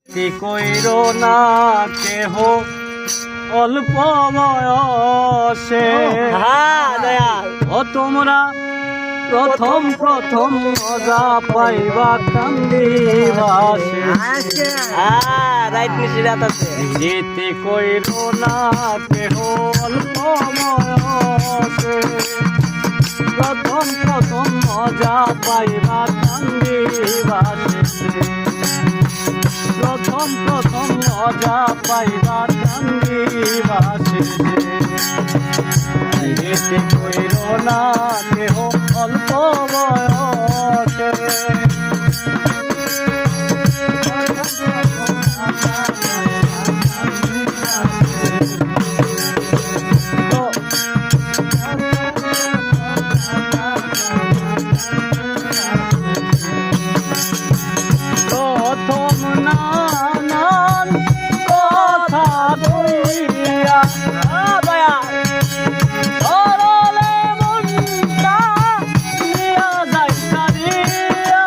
কি কইর না কেহ অল্প বয়সে ও তোমরা প্রথম প্রথম মজা পাইবা কান্দিবাসে যেতে কইর না কেহ অল্প বয়সে প্রথম প্রথম মজা পাইবা কান্দিবাসে প্রথম প্রথম মজা পাইবা কান্দিবাসে যেতে কইর না কেহ অল্প বয়সে প্রথম নানান কথা বলিয়া সরলে মনটা নিয়া যায় সারিয়া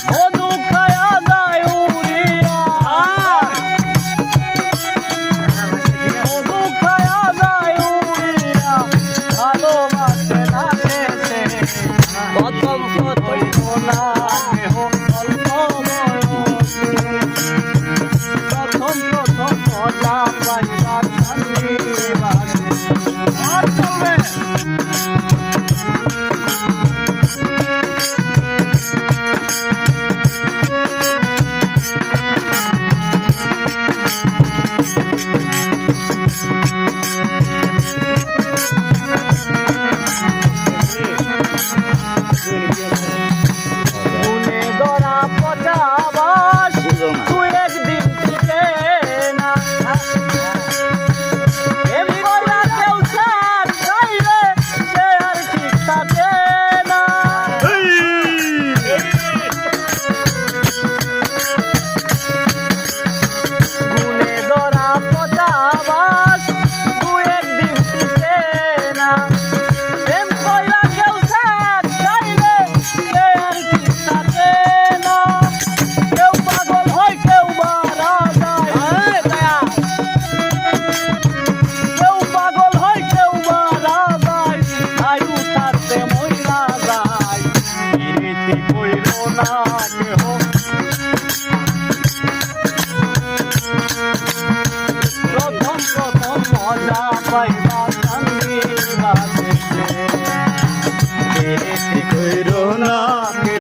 মধু খায়া যায় উড়িয়া মধু খায়া যায় উড়িয়া ভালোবাসে না শেষে প্রথম প্রথম না কেহ অল্প বয়সে প্রথম প্রথম মজা পাইবা কান্দিবাসে মনে ধরা পচাবাস তুই একদিন থেকে না এমনি করা কেউ সাথ চাইলে সে আর ঠিক থাকে না মনে ধরা পচাবাস তুই একদিন থেকে না এমনি করা কেউ সাথ চাইলে সে আর ঠিক থাকে না কেউ পাগল হয় কেউ মারা যায় কেউ পাগল হয় কেউ মারা যায় আয়ু থাকতে মইরা যায় প্রীতি কইর না